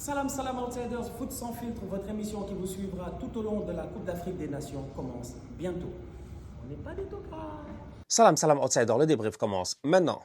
Salam salam outsiders, foot sans filtre, votre émission qui vous suivra tout au long de la Coupe d'Afrique des Nations commence bientôt. On n'est pas des tocards. Salam salam outsiders, le débrief commence maintenant.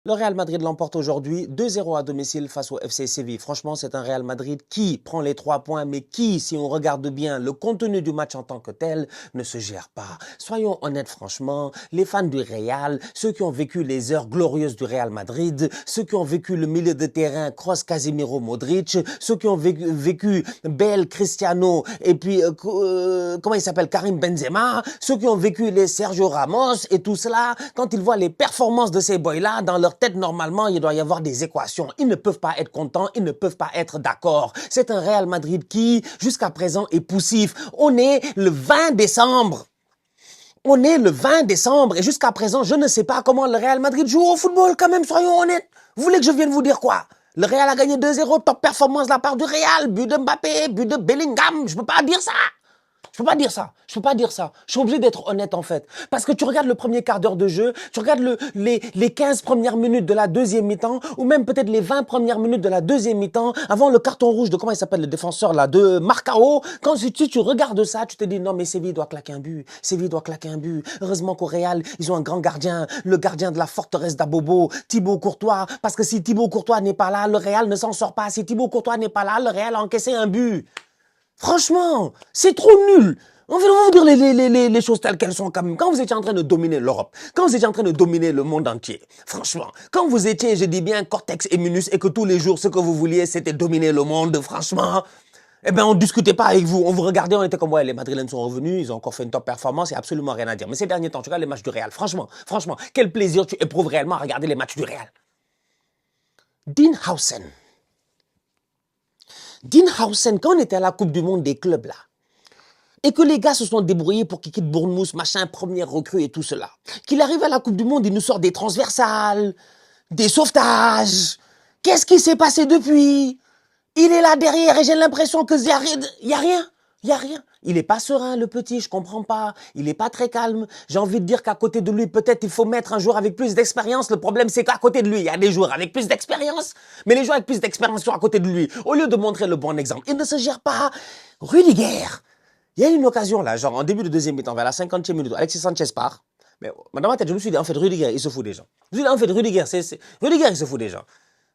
Le Real Madrid l'emporte aujourd'hui 2-0 à domicile face au FC Séville. Franchement, c'est un Real Madrid qui prend les 3 points, mais qui, si on regarde bien le contenu du match en tant que tel, ne se gère pas. Soyons honnêtes franchement, les fans du Real, ceux qui ont vécu les heures glorieuses du Real Madrid, ceux qui ont vécu le milieu de terrain Kroos, Casemiro, Modric, ceux qui ont vécu Bale, Cristiano, et puis, comment il s'appelle, Karim Benzema, ceux qui ont vécu les Sergio Ramos et tout cela, quand ils voient les performances de ces boys-là, dans leur tête, normalement, il doit y avoir des équations. Ils ne peuvent pas être contents, ils ne peuvent pas être d'accord. C'est un Real Madrid qui, jusqu'à présent, est poussif. On est le 20 décembre. On est le 20 décembre et jusqu'à présent, je ne sais pas comment le Real Madrid joue au football quand même, soyons honnêtes. Vous voulez que je vienne vous dire quoi? Le Real a gagné 2-0, top performance de la part du Real, but de Mbappé, but de Bellingham, je peux pas dire ça. Je peux pas dire ça, je peux pas dire ça. Je suis obligé d'être honnête en fait. Parce que tu regardes le premier quart d'heure de jeu, tu regardes les 15 premières minutes de la deuxième mi-temps, ou même peut-être les 20 premières minutes de la deuxième mi-temps, avant le carton rouge de, comment il s'appelle le défenseur là, de Marcao. Quand tu regardes ça, tu te dis non mais Séville doit claquer un but, Séville doit claquer un but. Heureusement qu'au Real, ils ont un grand gardien, le gardien de la forteresse d'Abobo, Thibaut Courtois. Parce que si Thibaut Courtois n'est pas là, le Real ne s'en sort pas. Si Thibaut Courtois n'est pas là, le Real a encaissé un but. Franchement, c'est trop nul. On va vous dire les choses telles qu'elles sont quand même. Quand vous étiez en train de dominer l'Europe, quand vous étiez en train de dominer le monde entier, franchement, quand vous étiez, je dis bien, Cortex et Minus, et que tous les jours, ce que vous vouliez, c'était dominer le monde, franchement, eh ben, on discutait pas avec vous. On vous regardait, on était comme, ouais, les Madrilènes sont revenus, ils ont encore fait une top performance, il n'y a absolument rien à dire. Mais ces derniers temps, tu regardes les matchs du Real, franchement, quel plaisir tu éprouves réellement à regarder les matchs du Real. Dinhausen, quand on était à la Coupe du Monde des clubs, là, et que les gars se sont débrouillés pour qu'ils quittent Bournemouth, machin, première recrue et tout cela, qu'il arrive à la Coupe du Monde, il nous sort des transversales, des sauvetages. Qu'est-ce qui s'est passé depuis? Il est là derrière et j'ai l'impression que y a rien. Il est pas serein, le petit, je comprends pas. Il est pas très calme. J'ai envie de dire qu'à côté de lui, peut-être il faut mettre un joueur avec plus d'expérience. Le problème, c'est qu'à côté de lui, il y a des joueurs avec plus d'expérience. Mais les joueurs avec plus d'expérience sont à côté de lui. Au lieu de montrer le bon exemple, il ne se gère pas. Rudiger. Il y a une occasion là, genre en début de deuxième mi-temps, vers la 50e minute, Alexis Sanchez part. Mais dans ma tête, je me suis dit, en fait, Rudiger, il se fout des gens. Je me suis dit, en fait, Rudiger, Rudiger, il se fout des gens.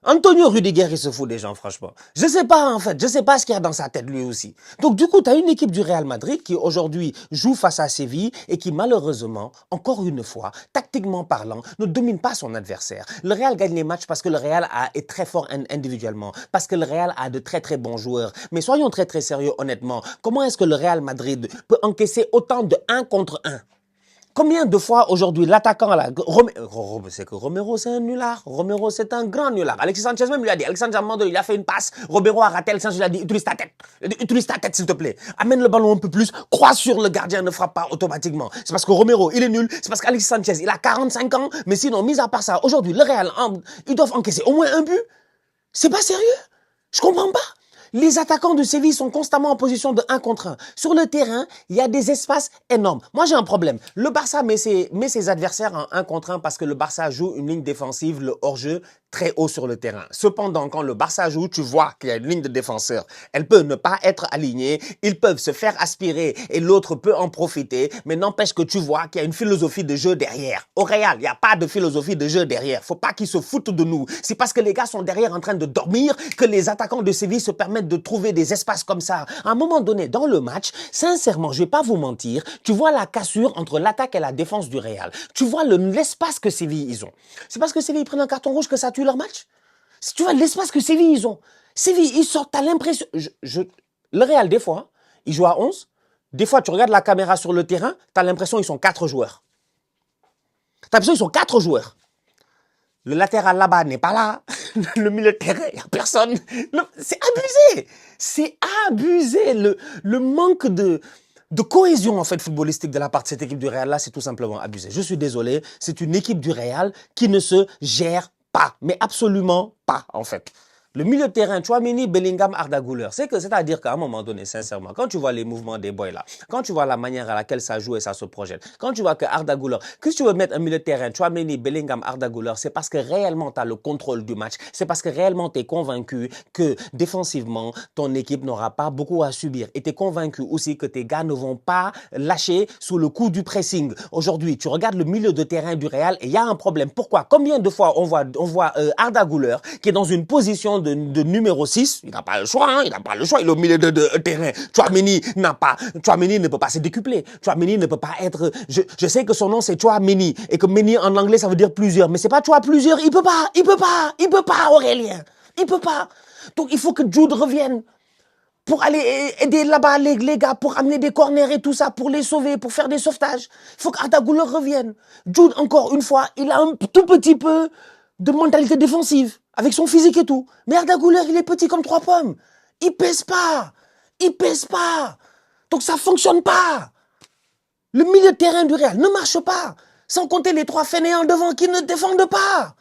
Antonio Rudiger, il se fout des gens, franchement. Je sais pas, en fait. Je sais pas ce qu'il y a dans sa tête, lui aussi. Donc, du coup, tu as une équipe du Real Madrid qui, aujourd'hui, joue face à Séville et qui, malheureusement, encore une fois, tactiquement parlant, ne domine pas son adversaire. Le Real gagne les matchs parce que le Real est très fort individuellement, parce que le Real a de très, très bons joueurs. Mais soyons très, très sérieux, honnêtement. Comment est-ce que le Real Madrid peut encaisser autant de 1 contre 1? Combien de fois aujourd'hui l'attaquant là, c'est que Romero c'est un nulard, Romero c'est un grand nulard. Alexis Sanchez même lui a dit, Alexis Sanchez il a fait une passe, Romero a raté, Alexis Sanchez lui a dit utilise ta tête s'il te plaît, amène le ballon un peu plus, croise sur le gardien, ne frappe pas automatiquement. C'est parce que Romero il est nul, c'est parce qu'Alexis Sanchez il a 45 ans, mais sinon mis à part ça, aujourd'hui le Real, ils doivent encaisser au moins un but. C'est pas sérieux? Je comprends pas. Les attaquants de Séville sont constamment en position de 1 contre 1. Sur le terrain, il y a des espaces énormes. Moi, j'ai un problème. Le Barça met ses adversaires en 1 contre 1 parce que le Barça joue une ligne défensive, le hors-jeu, très haut sur le terrain. Cependant, quand le Barça joue, tu vois qu'il y a une ligne de défenseurs. Elle peut ne pas être alignée, ils peuvent se faire aspirer et l'autre peut en profiter, mais n'empêche que tu vois qu'il y a une philosophie de jeu derrière. Au Real, il n'y a pas de philosophie de jeu derrière. Faut pas qu'ils se foutent de nous. C'est parce que les gars sont derrière en train de dormir que les attaquants de Séville se permettent de trouver des espaces comme ça. À un moment donné, dans le match, sincèrement, je vais pas vous mentir, tu vois la cassure entre l'attaque et la défense du Real. Tu vois l'espace que Séville ils ont. C'est parce que Séville prennent un carton rouge que ça tue leur match. Si tu vois l'espace que Séville ils ont. Séville, ils sortent, t'as l'impression... Le Real, des fois, ils jouent à 11. Des fois, tu regardes la caméra sur le terrain, t'as l'impression qu'ils sont 4 joueurs. T'as l'impression qu'ils sont 4 joueurs. Le latéral là-bas n'est pas là. Le milieu de terrain, il n'y a personne. C'est abusé. C'est abusé. Le manque de cohésion en fait footballistique de la part de cette équipe du Real là, c'est tout simplement abusé. Je suis désolé, c'est une équipe du Real qui ne se gère pas, mais absolument pas en fait. Le milieu de terrain, Tchouaméni, Bellingham, Arda Güler. C'est-à-dire qu'à un moment donné, sincèrement, quand tu vois les mouvements des boys là, quand tu vois la manière à laquelle ça joue et ça se projette, quand tu vois que Arda Güler, que si tu veux mettre un milieu de terrain, Tchouaméni, Bellingham, Arda Güler, c'est parce que réellement tu as le contrôle du match. C'est parce que réellement tu es convaincu que défensivement, ton équipe n'aura pas beaucoup à subir. Et tu es convaincu aussi que tes gars ne vont pas lâcher sous le coup du pressing. Aujourd'hui, tu regardes le milieu de terrain du Real et il y a un problème. Pourquoi? Combien de fois on voit Arda Güler qui est dans une position de numéro 6, il n'a pas le choix, il est au milieu de terrain. Tchouaméni ne peut pas se décupler. Tchouaméni ne peut pas être, je sais que son nom c'est Tchouaméni et que Méni en anglais ça veut dire plusieurs, mais c'est pas Tchoua plusieurs, il peut pas Aurélien, il peut pas. Donc il faut que Jude revienne pour aller aider là-bas les gars, pour amener des corners et tout ça, pour les sauver, pour faire des sauvetages. Il faut qu'Arda Güler revienne. Jude, encore une fois, il a un tout petit peu de mentalité défensive, avec son physique et tout. Mais Arda Güler, il est petit comme 3 pommes. Il pèse pas. Donc ça fonctionne pas. Le milieu de terrain du Real ne marche pas. Sans compter les 3 fainéants devant qui ne défendent pas.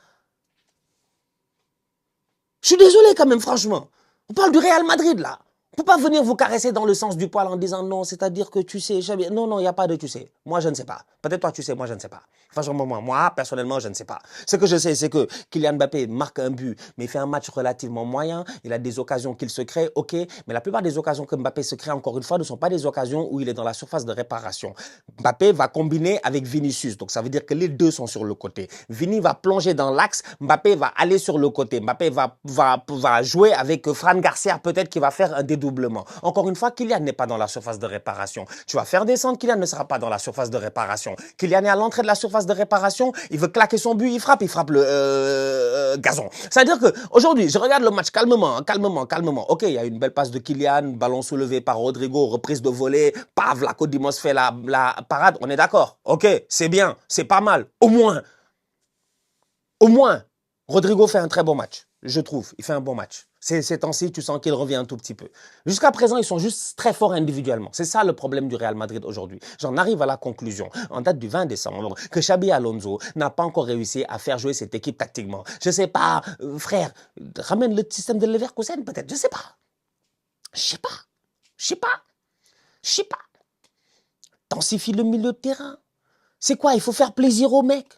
Je suis désolé quand même, franchement. On parle du Real Madrid, là. On ne peut pas venir vous caresser dans le sens du poil en disant non, c'est-à-dire que tu sais, jamais. Non, il n'y a pas de tu sais. Moi, je ne sais pas. Peut-être toi, tu sais, moi, je ne sais pas. Franchement, moi, personnellement, je ne sais pas. Ce que je sais, c'est que Kylian Mbappé marque un but, mais il fait un match relativement moyen. Il a des occasions qu'il se crée, ok. Mais la plupart des occasions que Mbappé se crée, encore une fois, ne sont pas des occasions où il est dans la surface de réparation. Mbappé va combiner avec Vinicius. Donc, ça veut dire que les deux sont sur le côté. Vini va plonger dans l'axe. Mbappé va aller sur le côté. Mbappé va jouer avec Fran Garcia, peut-être qu'il va faire un dédoublement. Encore une fois, Kylian n'est pas dans la surface de réparation. Tu vas faire descendre, Kylian ne sera pas dans la surface de réparation. Kylian est à l'entrée de la surface de réparation, il veut claquer son but, il frappe le gazon. C'est-à-dire qu'aujourd'hui, je regarde le match calmement. Ok, il y a une belle passe de Kylian, ballon soulevé par Rodrigo, reprise de volée, paf, la Côte d'Imos fait la parade, on est d'accord. Ok, c'est bien, c'est pas mal. Au moins, Rodrigo fait un très bon match, je trouve. Il fait un bon match. Ces temps-ci, tu sens qu'il revient un tout petit peu. Jusqu'à présent, ils sont juste très forts individuellement. C'est ça le problème du Real Madrid aujourd'hui. J'en arrive à la conclusion, en date du 20 décembre, que Xabi Alonso n'a pas encore réussi à faire jouer cette équipe tactiquement. Je sais pas, frère, ramène le système de Leverkusen peut-être, je sais pas. Densifie le milieu de terrain. C'est quoi? Il faut faire plaisir aux mecs.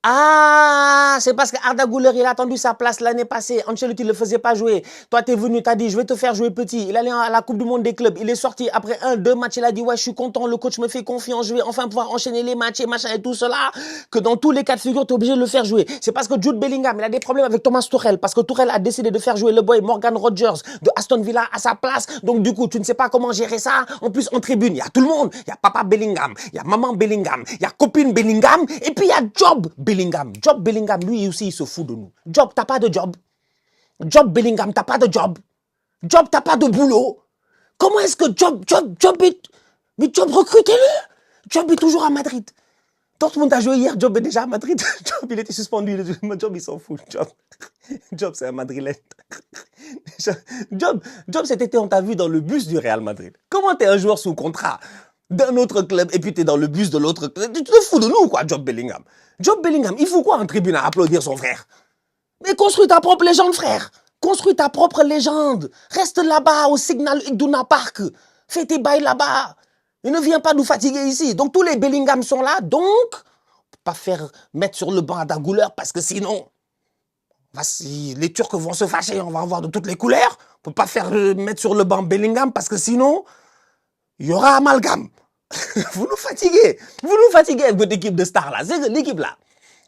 Ah, c'est parce que Arda Güler, il a attendu sa place l'année passée. Ancelotti ne le faisait pas jouer. Toi, t'es venu, t'as dit, je vais te faire jouer petit. Il allait à la Coupe du Monde des clubs. Il est sorti après 1-2 matchs. Il a dit, ouais, je suis content. Le coach me fait confiance. Je vais enfin pouvoir enchaîner les matchs et machin et tout cela. Que dans tous les cas de figure, t'es obligé de le faire jouer. C'est parce que Jude Bellingham, il a des problèmes avec Thomas Tuchel. Parce que Tuchel a décidé de faire jouer le boy Morgan Rogers de Aston Villa à sa place. Donc, du coup, tu ne sais pas comment gérer ça. En plus, en tribune, il y a tout le monde. Il y a papa Bellingham. Il y a maman Bellingham. Il y a copine Bellingham. Et puis, il y a Job Bellingham, lui aussi, il se fout de nous. Job, t'as pas de job. Job Bellingham, t'as pas de job. Job, t'as pas de boulot. Comment est-ce que Job est... Mais Job, recrutez-le. Job est toujours à Madrid. Dortmund a joué hier, Job est déjà à Madrid. Job, il était suspendu. Job, il s'en fout. Job, c'est un Madrilène. Job, cet été, on t'a vu dans le bus du Real Madrid. Comment t'es un joueur sous contrat d'un autre club et puis t'es dans le bus de l'autre club? Tu te fous de nous, quoi, Job Bellingham. Job Bellingham, il faut quoi en tribune à applaudir son frère? Mais construis ta propre légende, frère. Construis ta propre légende. Reste là-bas au Signal Iduna Park. Fais tes bails là-bas. Et ne viens pas nous fatiguer ici. Donc tous les Bellingham sont là. Donc, on peut pas faire mettre sur le banc Arda Güler parce que sinon, les Turcs vont se fâcher. On va avoir de toutes les couleurs. On peut pas faire mettre sur le banc Bellingham parce que sinon, il y aura amalgame. Vous nous fatiguez avec votre équipe de stars là.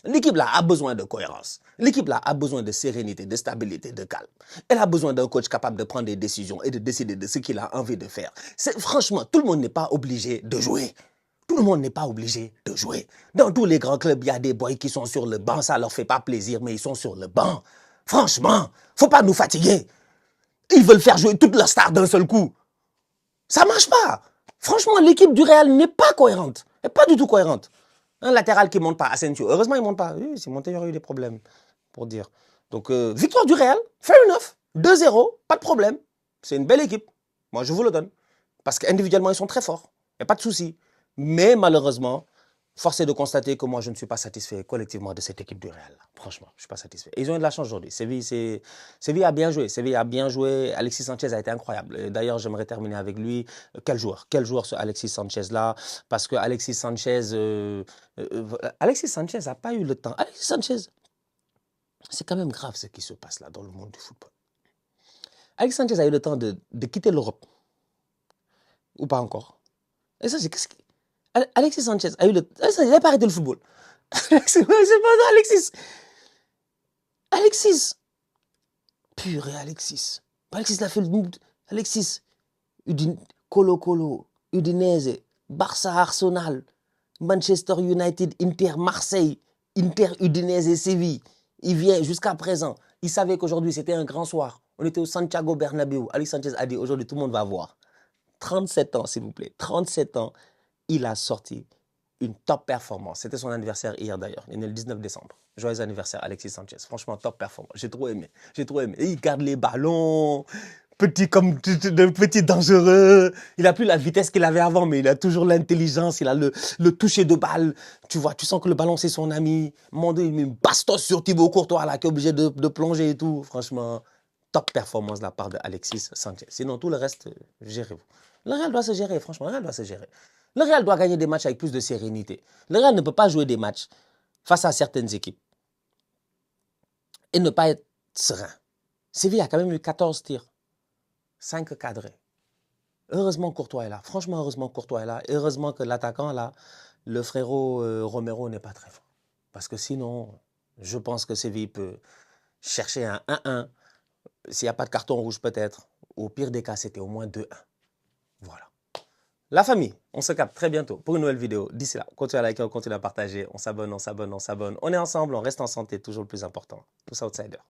L'équipe là a besoin de cohérence. L'équipe là a besoin de sérénité, de stabilité, de calme. Elle a besoin d'un coach capable de prendre des décisions et de décider de ce qu'il a envie de faire. Franchement, tout le monde n'est pas obligé de jouer. Dans tous les grands clubs, il y a des boys qui sont sur le banc. Ça leur fait pas plaisir, mais ils sont sur le banc. Franchement, faut pas nous fatiguer. Ils veulent faire jouer toute leur star d'un seul coup. Ça marche pas. Franchement, l'équipe du Real n'est pas cohérente. Elle n'est pas du tout cohérente. Un latéral qui ne monte pas, Asensio. Heureusement, il ne monte pas. Oui, s'il montait, il y aurait eu des problèmes, pour dire. Donc, victoire du Real, fair enough. 2-0, pas de problème. C'est une belle équipe. Moi, je vous le donne. Parce qu'individuellement, ils sont très forts. Il n'y a pas de souci. Mais malheureusement, force est de constater que moi, je ne suis pas satisfait collectivement de cette équipe du Real. Là. Franchement, je ne suis pas satisfait. Et ils ont eu de la chance aujourd'hui. Séville a bien joué. Séville a bien joué. Alexis Sanchez a été incroyable. D'ailleurs, j'aimerais terminer avec lui. Quel joueur ce Alexis Sanchez-là. Parce que Alexis Sanchez n'a pas eu le temps. Alexis Sanchez, c'est quand même grave ce qui se passe là dans le monde du football. Alexis Sanchez a eu le temps de quitter l'Europe. Ou pas encore. Et ça, c'est qu'est-ce qui... Alexis Sanchez a eu le... Il n'a pas arrêté le football. C'est pas ça, Alexis. Alexis. Purée, Alexis. Alexis l'a fait le... Alexis. Colo-Colo, Udinese, Barça, Arsenal, Manchester United, Inter, Marseille, Inter, Udinese et Séville. Il vient jusqu'à présent. Il savait qu'aujourd'hui, c'était un grand soir. On était au Santiago Bernabéu. Alexis Sanchez a dit, aujourd'hui, tout le monde va voir. 37 ans, s'il vous plaît. 37 ans. Il a sorti une top performance. C'était son anniversaire hier d'ailleurs. Il est né le 19 décembre. Joyeux anniversaire, Alexis Sanchez. Franchement, top performance. J'ai trop aimé. J'ai trop aimé. Et il garde les ballons. Petit dangereux. Il n'a plus la vitesse qu'il avait avant, mais il a toujours l'intelligence. Il a le toucher de balle. Tu vois, tu sens que le ballon, c'est son ami. Mandé, il met une bastos sur Thibaut Courtois, là, qui est obligé de plonger et tout. Franchement, top performance de la part de Alexis Sanchez. Sinon, tout le reste, gérez-vous. Le Real doit se gérer, franchement. Le Real doit se gérer. Le Real doit gagner des matchs avec plus de sérénité. Le Real ne peut pas jouer des matchs face à certaines équipes et ne pas être serein. Séville a quand même eu 14 tirs, 5 cadrés. Heureusement Courtois est là. Franchement, heureusement Courtois est là. Et heureusement que l'attaquant, là, le frérot Romero n'est pas très fort. Parce que sinon, je pense que Séville peut chercher un 1-1. S'il n'y a pas de carton rouge peut-être. Au pire des cas, c'était au moins 2-1. Voilà. La famille, on se capte très bientôt pour une nouvelle vidéo. D'ici là, continuez à liker, continuez à partager. On s'abonne. On est ensemble, on reste en santé, toujours le plus important. Tous outsiders.